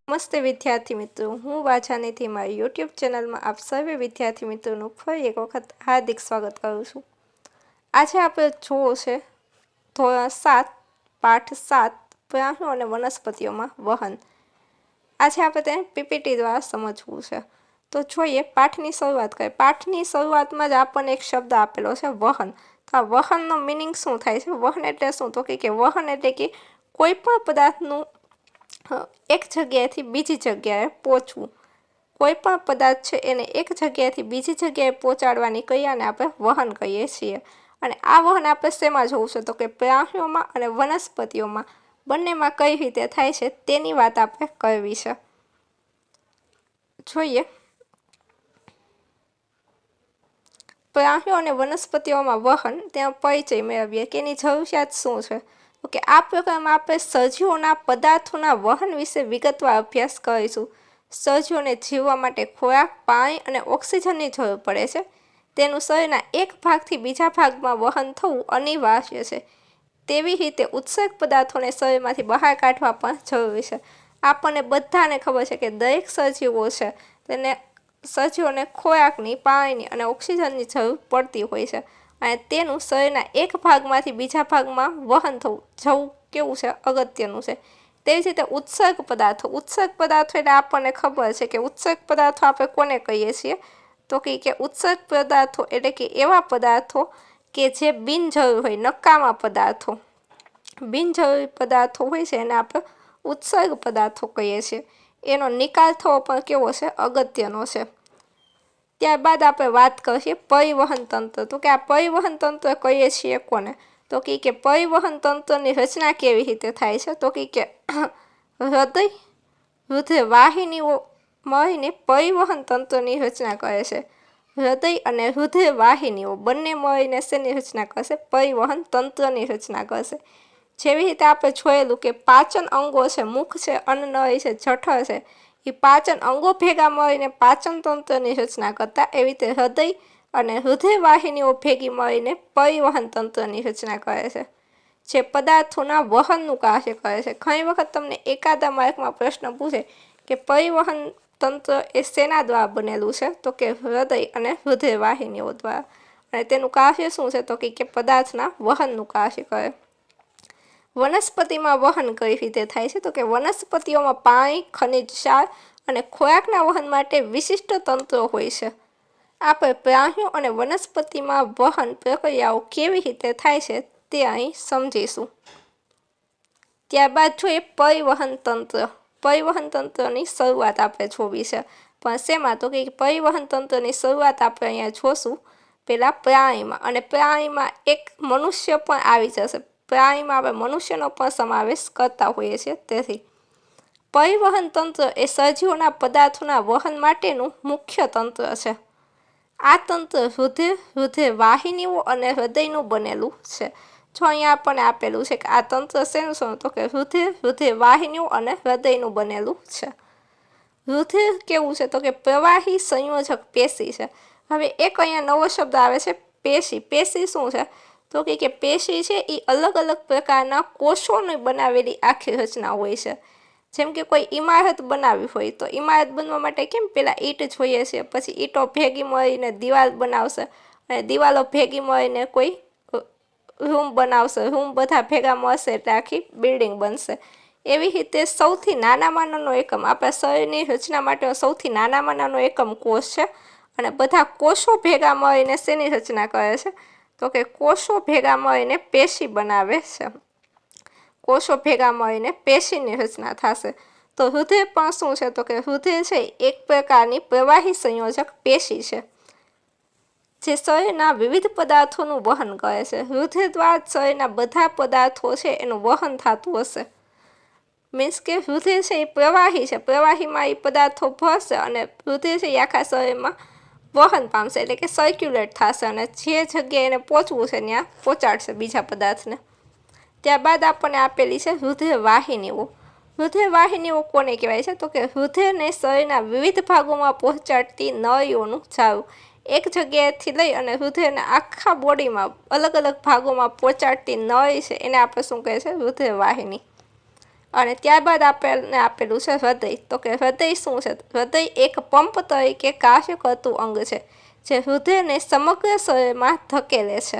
नमस्ते विद्यार्थी मित्रों, हूँ वाछानी मारी यूट्यूब चेनल में आप सर्वे विद्यार्थी मित्रों फरी एक वखत हार्दिक स्वागत करूँ छूँ। आज आप जो है धोरण 7 पाठ 7 प्राणियों और वनस्पतिओं में वहन। आज आप पीपीटी द्वारा समझवू है। तो जोईए पाठनी शुरुआत करें। पाठनी शुरुआत में ज आपने एक शब्द आपेलो है वहन। तो आ वहन मीनिंग शू थाय छे? वहन एटले शुं? तो कि वहन एटले कि कोईपण पदार्थनुं एक जग्याएथी बीजी जग्याए पहोंचवू। कोईपण पदार्थ छे एने एक जग्याएथी बीजी जग्याए पहोंचाडवानी क्रियाने आपणे वहन कहीए छीए। अने आ वहन आपणे शेमां जोवुं छे? तो कि प्राणिओमां अने वनस्पतिओमां बंनेमां कई रीते थाय छे तेनी वात आपणे करवी छे। जोईए प्राणिओ अने वनस्पतिओमां वहन तेनो परिचय मेळवीए के एनी जरूरियात शुं छे। तो कि आ प्रकरणमां आपणे सजीवोना पदार्थोना वहन विશે विगतवार अभ्यास करीशुं। सजीवोने जीववा माटे खोराक, पाणी अने ऑक्सिजननी जरूर पड़े छे। तेनुं शरीરના एक भागथी बीजा भागमां वहन थवुं अनिवार्य छे। तेवी रीते उत्सर्ग पदार्थोने शरीरमांथी बहार काढवा पण जरूरी छे। आपणे बधाने खबर छे के दरेक सजीवो छे तेने सजीवोने खोराकनी, पाणीनी अने ऑक्सिजननी जरूर पड़ती होय छे अने तेनुं शरीરના एक भागमांथी बीजा भागमां वहन जवुं केवुं छे अगत्यनुं छे। तेवी ज रीते उत्सर्ग पदार्थो एटले आपणे खबर छे के उत्सर्ग पदार्थो आपणे कोने कहीए छीए? तो कि उत्सर्ग पदार्थो एटले कि एवा पदार्थो के जे बिनजरूरी होय, नकामा पदार्थो, बिनजरूरी पदार्थो होय छे एने आपणे उत्सर्ग पदार्थो कहीए छीए। एनो निकाल थवो पण केवो छे? अगत्यनो छे। त्यारबाद आपणे वात करीए परिवहन तंत्र। तो कि आ परिवहन तंत्र कहीए छीए कोने? तो कि परिवहन तंत्रनी रचना केवी रीते थाय छे? तो कि हृदय रुधिर वाहिनीओ मळीने परिवहन तंत्रनी रचना करे छे। हृदय अने रुधिर वाहिनीओ बंने मळीने शेनी रचना करशे? परिवहन तंत्रनी रचना करशे। जेवी रीते आपणे जोयेलुं के पाचन अंगो छे, मुख छे, अन्ननळी छे, जठर छे, ई पाचन अंगो भेगा मळीने पाचन तंत्रनी रचना करता एवी रीते हृदय अने रुधिर वाहिनीओ भेगी मळीने परिवहन तंत्रनी रचना करे छे, जे पदार्थोना वहननुं कार्य करे छे। घणी वखत तमने एकादा मार्कमां प्रश्न पूछे के परिवहन तंत्र ए शेना द्वारा बनेलुं छे? तो कि हृदय अने रुधिर वाहिनीओ द्वारा। अने तेनुं कार्य शुं छे? तो कि पदार्थना वहननुं कार्य करे। वनस्पतिमां वहन कई रीते थाय छे? तो कि वनस्पतिओमां पाणी, खनिज क्षार अने खोराकना वहन माटे विशिष्ट तंत्रो होय छे। आपणे प्राणिओ अने वनस्पतिमां वहन प्रक्रियाओ केवी रीते थाय छे ते અહીં સમજીશું। ત્યારબાદ જોઈએ પરિવહન તંત્ર। પરિવહન તંત્રની શરૂઆત આપણે જોવી છે, પણ શેમાં? તો કે પરિવહન તંત્રની શરૂઆત આપણે અહીંયા જોશું પેલા પ્રાણીમાં, અને પ્રાણીમાં એક મનુષ્ય પણ આવી જશે। પ્રાણીમાં આપણે મનુષ્યનો પણ સમાવેશ કરતા હોઈએ છીએ। તેથી પરિવહન તંત્ર એ સજીવોના પદાર્થોના વહન માટેનું મુખ્ય તંત્ર છે। આ તંત્ર रुधिर वाहिनीओ अने हृदयनुं बनेलुं छे। जो अहींया आपणे आपेलुं छे के आ तंत्र शेनुं छे? तो कि रुधिर वाहिनीओ अने हृदयनुं बनेलुं छे। रुधिर केवुं छे? तो कि प्रवाही संयोजक पेशी छे। हवे एक अहींया नवो शब्द आवे छे पेशी। पेशी शुं छे? तो कि पेशी छे ई अलग अलग प्रकारना कोषोनी बनावेली आखी रचना होय छे। जेम के कोई इमारत बनावी होय तो इमारत बनवा माटे केम पेला ईट जोईए छे, पछी ईटो भेगी मळीने दीवाल बनावशे अने दीवालो भेगी मळीने कोई रूम बनावशे, रूम बधा भेगा मळशे एटले आखी बिल्डिंग बनशे। एवी रीते सौथी नानामां नानो एकम आपणा शरीरनी रचना माटेनो सौथी नानामां नानो एकम कोष छे अने बधा कोषो भेगा मळीने शेनी रचना करे छे? तो कि कोषो भेगा मळीने पेशी बनावे छे। कोषो भेगा मळीने पेशीनी रचना थशे। तो रुधिर पण शुं छे? तो कि रुधिर छे एक प्रकारनी प्रवाही संयोजक पेशी छे जे शरीરના विविध पदार्थोનું वहन करे छे। रुधिर द्वारा शरीરના બધા પદાર્થો છે એનું વહન થતું હશે। मीन्स के रुधिर છે એ પ્રવાહી છે, પ્રવાહીમાં એ પદાર્થો ભરશે અને रुधिर છે એ આખા શરીરમાં વહન પામશે, એટલે કે સર્ક્યુલેટ થશે અને જે જગ્યાએ એને પહોંચવું છે ત્યાં પહોંચાડશે બીજા પદાર્થને। ત્યારબાદ આપણને આપેલી છે रुधिर वाहिनीओ। रुधिर वाहिनीओ कोने कहेवाय छे? तो कि रुधिरने शरीરના विविध भागोमां पहोंचाडती नळीओनुं जाळुं। एक जग्याएथी लई अने रुधिरने आखा बोडीमां अलग अलग भागोमां पहोंचाडती नळी छे एने आपणे शुं कहे छे? रुधिर वाहिनी। અને ત્યારબાદ આપણને આપેલું છે હૃદય. તો કે હૃદય શું છે? હૃદય એક પંપ તરીકે કાર્ય કરતું અંગ છે જે હૃદયને સમગ્ર શરીરમાં ધકેલે છે.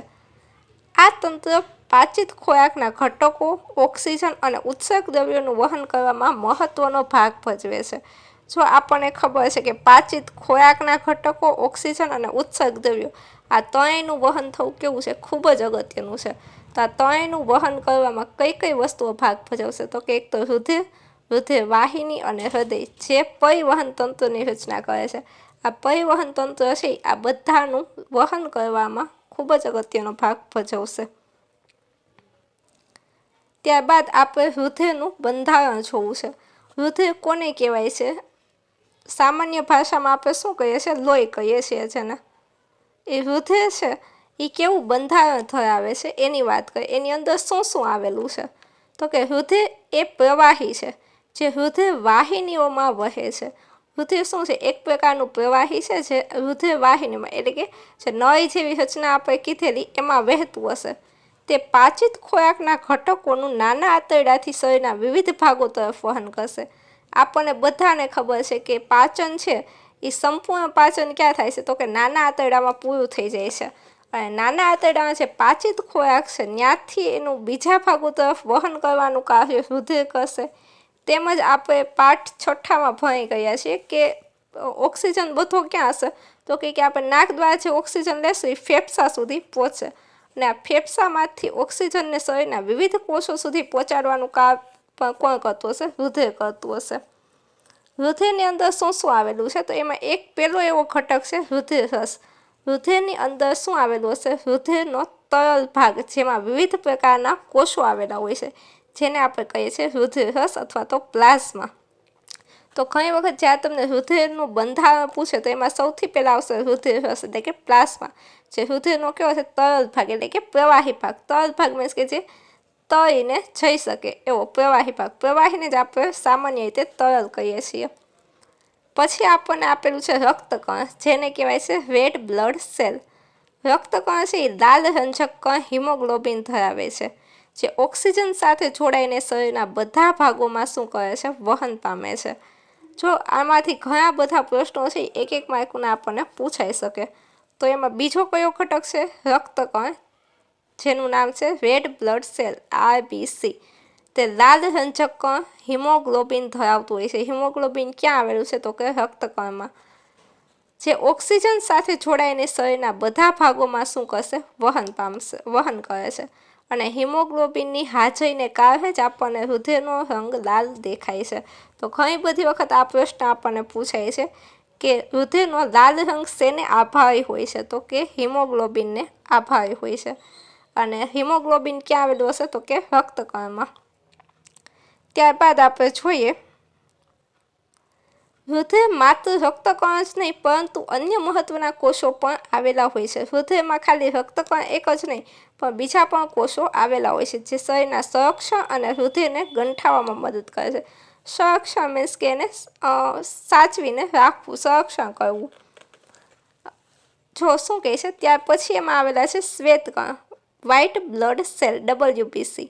આ તંત્ર પાચિત ખોરાકના ઘટકો, ઓક્સિજન અને ઉત્સર્ગ દ્રવ્યોનું વહન કરવામાં મહત્વનો ભાગ ભજવે છે. જો આપણને ખબર છે કે પાચિત ખોરાકના ઘટકો, ઓક્સિજન અને ઉત્સર્ગ દ્રવ્યો આ ત્રણેયનું વહન થવું કેવું છે? ખૂબ જ અગત્યનું છે. તો આ ત્રણેયનું વહન કરવામાં કઈ કઈ વસ્તુઓ ભાગ ભજવશે? તો કે એક તો રુધિર, રુધિર વાહિની અને હૃદય જે પરિવહન તંત્રની રચના કરે છે. આ પરિવહન તંત્ર છે આ બધાનું વહન કરવામાં ખૂબ જ અગત્યનો ભાગ ભજવશે. ત્યારબાદ આપણે રુધિરનું બંધારણ જોવું છે. રુધિર કોને કહેવાય છે? સામાન્ય ભાષામાં આપણે શું કહીએ છીએ? લોહી કહીએ છીએ જેને. એ રુધિર છે એ કેવું બંધારણ ધરાવે છે એની વાત કરીએ. એની અંદર શું શું આવેલું છે? તો કે રુધિર એ પ્રવાહી છે જે રુધિર વાહિનીઓમાં વહે છે. રુધિર શું છે? એક પ્રકારનું પ્રવાહી છે જે રુધિર વાહિનીમાં એટલે કે જે નળી જેવી રચના આપણે કીધેલી એમાં વહેતું હશે. તે પાચિત ખોરાકના ઘટકોનું નાના આંતરડાથી શરીરના વિવિધ ભાગો તરફ વહન કરશે. આપણને બધાને ખબર છે કે પાચન છે એ સંપૂર્ણ પાચન ક્યાં થાય છે? તો કે નાના આંતરડામાં પૂરું થઈ જાય છે. અને નાના આંતરડામાં જે પાચિત ખોરાક છે ત્યાંથી એનું બીજા ભાગો તરફ વહન કરવાનું કાર્ય રુધિર કરશે. તેમજ આપણે પાઠ 6માં ભણી ગયા છીએ કે ઓક્સિજન બધો ક્યાં હશે? તો કે આપણે નાક દ્વારા જે ઓક્સિજન લેશું એ ફેફસા સુધી પહોંચે. અને આ ફેફસામાંથી ઓક્સિજનને શરીરના વિવિધ કોષો સુધી પહોંચાડવાનું કામ પણ કોણ કરતું હશે? રુધિર કરતું હશે. રુધિરની અંદર શું શું આવેલું છે? તો એમાં એક પહેલો એવો ઘટક છે રુધિર રસ. રુધિરની અંદર શું આવેલું હશે? રુધિરનો તરલ ભાગ જેમાં વિવિધ પ્રકારના કોષો આવેલા હોય છે જેને આપણે કહીએ છીએ રુધિર રસ અથવા તો પ્લાઝ્મા. તો ઘણી વખત જ્યારે તમને રુધિરનું બંધારણ પૂછે તો એમાં સૌથી પહેલાં આવશે રુધિર રસ એટલે કે પ્લાઝ્મા. જે રુધિરનો કેવો છે? તરલ ભાગ એટલે કે પ્રવાહી ભાગ. તરલ ભાગ મીન્સ કે જે તરીને જઈ શકે એવો પ્રવાહી ભાગ. પ્રવાહીને જ આપણે સામાન્ય રીતે તરલ કહીએ છીએ. પછી આપણને આપેલું છે રક્તકણ જેને કહેવાય છે રેડ બ્લડ સેલ. રક્તકણ છે એ લાલ રંજક કણ હિમોગ્લોબિન ધરાવે છે જે ઓક્સિજન સાથે જોડાઈને શરીરના બધા ભાગોમાં શું કરે છે? વહન પામે છે. જો આમાંથી ઘણા બધા પ્રશ્નો છે એક એક માર્કના આપણને પૂછાઈ શકે. તો એમાં બીજો કયો ઘટક છે? રક્તકણ જેનું નામ છે રેડ બ્લડ સેલ RBC. તે લાલ રંજક કણ હિમોગ્લોબિન ધરાવતું હોય છે. હિમોગ્લોબિન ક્યાં આવેલું છે? તો કે રક્તકણમાં. જે ઓક્સિજન સાથે જોડાઈને શરીરના બધા ભાગોમાં શું કરશે? વહન કરે છે. અને હિમોગ્લોબિનની હાજરીને કારણે જ આપણને રુધિરનો રંગ લાલ દેખાય છે. તો ઘણી બધી વખત આ પ્રશ્ન આપણને પૂછાય છે કે રુધિરનો લાલ રંગ શેને આભારી હોય છે? તો કે હિમોગ્લોબિનને આભારી હોય છે. અને હિમોગ્લોબિન ક્યાં આવેલું હશે? તો કે રક્તકણમાં. ત્યારબાદ આપણે જોઈએ રુધિર માત્ર રક્તકણ જ નહીં પરંતુ અન્ય મહત્વના કોષો પણ આવેલા હોય છે. રુધિરમાં ખાલી રક્તકણ એક જ નહીં પણ બીજા પણ કોષો આવેલા હોય છે જે શરીરના સંરક્ષણ અને રુધિરને ગંઠાવવામાં મદદ કરે છે. સંરક્ષણ મીન્સ કે એને સાચવીને રાખવું, સંરક્ષણ કરવું. જો શું કહે છે ત્યાર પછી એમાં આવેલા છે શ્વેતકણ વ્હાઇટ બ્લડ સેલ WBC.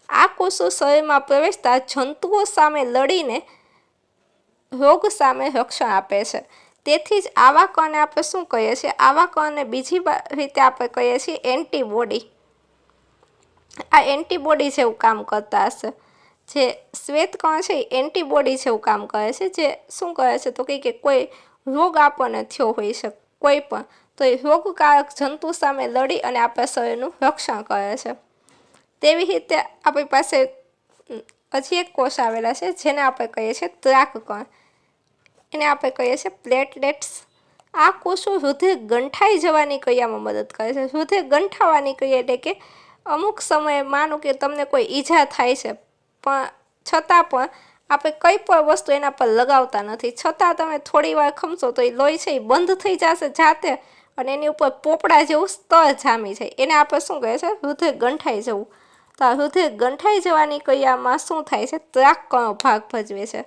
આ કોષો શરીરમાં પ્રવેશતા જંતુઓ સામે લડીને રોગ સામે રક્ષણ આપે છે. તેથી જ આવા કણને આપણે શું કહીએ છીએ? આવા કણને બીજી રીતે આપણે કહીએ છીએ એન્ટીબોડી. આ એન્ટીબોડી જેવું કામ કરતા હશે. જે શ્વેતકણ છે એ એન્ટીબોડી જેવું કામ કરે છે જે શું કરે છે? તો કે કોઈ રોગ આપણને થયો હોય છે કોઈ પણ તો એ રોગકારક જંતુ સામે લડી અને આપણા શરીરનું રક્ષણ કરે છે. તેવી રીતે આપણી પાસે હજી એક કોષ આવેલા છે જેને આપણે કહીએ છીએ ત્રાકકણ. એને આપણે કહીએ છીએ પ્લેટલેટ્સ. આ કોષો રુધિર ગંઠાઈ જવાની ક્રિયામાં મદદ કરે છે. રુધિર ગંઠાવાની ક્રિયા એટલે કે અમુક સમયે માનો કે તમને કોઈ ઈજા થાય છે પણ છતાં પણ આપણે કંઈ પણ વસ્તુ એના પર લગાવતા નથી, છતાં તમે થોડી વાર ખમશો તો એ લોહી છે એ બંધ થઈ જશે જાતે અને એની ઉપર પોપડા જેવું સ્તર જામી જાય. એને આપણે શું કહે છે? રુધિર ગંઠાઈ જવું. તો આ રુધિર ગંઠાઈ જવાની ક્રિયામાં શું થાય છે? ત્રાકકણો ભાગ ભજવે છે.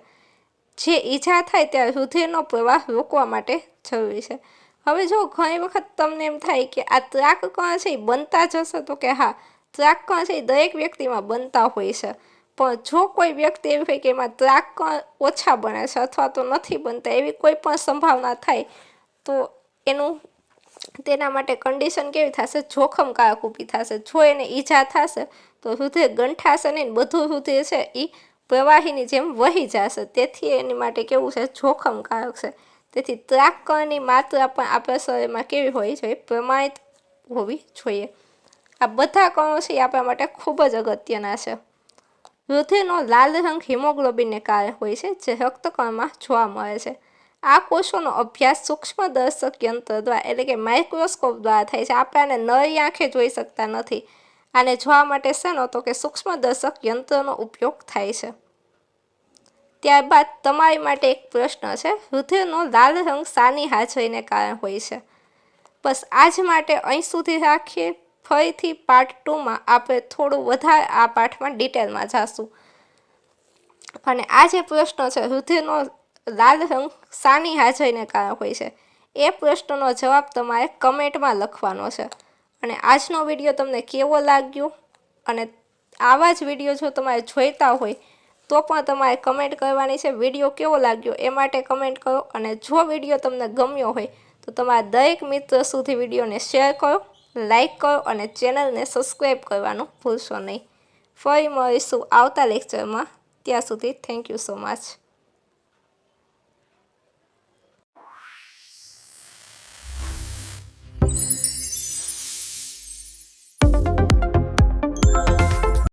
જે ઈજા થાય ત્યારે રુધિરનો પ્રવાહ રોકવા માટે જરૂરી છે. હવે જો ઘણી વખત તમને એમ થાય કે આ ત્રાકકણ છે એ બનતા જ હશે તો કે હા, ત્રાકકણ છે એ દરેક વ્યક્તિમાં બનતા હોય છે પણ જો કોઈ વ્યક્તિ એવી હોય કે એમાં ત્રાક ઓછા બને છે અથવા તો નથી બનતા એવી કોઈ પણ સંભાવના થાય તો એનું તેના માટે કન્ડિશન કેવી થશે, જોખમકારક ઊભી થશે. જો એને ઈજા થશે તો રુધિર ગંઠાશે નહીં, બધું રુધિર છે એ પ્રવાહીની જેમ વહી જશે. તેથી એની માટે કેવું છે, જોખમકારક છે. તેથી ત્રાક કણની માત્રા પણ આપણા શરીરમાં કેવી હોવી જોઈએ, પ્રમાણિત હોવી જોઈએ. આ બધા કણો છે એ આપણા માટે ખૂબ જ અગત્યના છે. રુધિરનો લાલ રંગ હિમોગ્લોબિનને કારણે હોય છે, જે રક્તકણમાં જોવા મળે છે. આ કોષોનો અભ્યાસ સૂક્ષ્મદર્શક યંત્ર દ્વારા એટલે કે માઇક્રોસ્કોપ દ્વારા થાય છે. આપણે આને નરી આંખે જોઈ શકતા નથી. આને જોવા માટે શેનો, તો કે સૂક્ષ્મદર્શક યંત્રનો ઉપયોગ થાય છે. ત્યારબાદ તમારી માટે એક પ્રશ્ન છે, રુધિરનો લાલ રંગ શાની હાજરીને કારણે હોય છે? બસ આજ માટે અહીં સુધી રાખીએ. ફરીથી પાર્ટ 2માં આપણે થોડું વધારે આ પાઠમાં ડિટેલમાં જાશું. અને આ જે પ્રશ્ન છે, રુધિરનો લાલ રંગ શાની હાજરીને કારણે હોય છે, એ પ્રશ્નનો જવાબ તમારે કમેન્ટમાં લખવાનો છે. અને આજનો વિડીયો તમને કેવો લાગ્યો, અને આવા જ વિડીયો જો તમારે જોઈતા હોય તો પણ તમારે કમેન્ટ કરવાની છે. વિડીયો કેવો લાગ્યો એ માટે કમેન્ટ કરો. અને જો વિડીયો તમને ગમ્યો હોય તો તમારા દરેક મિત્ર સુધી વિડીયોને શેર કરો, લાઈક કરો અને ચેનલને સબસ્ક્રાઈબ કરવાનું ભૂલશો નહીં. ફરી મળીશું આવતા લેક્ચરમાં. ત્યાં સુધી થેન્ક યુ સો મચ.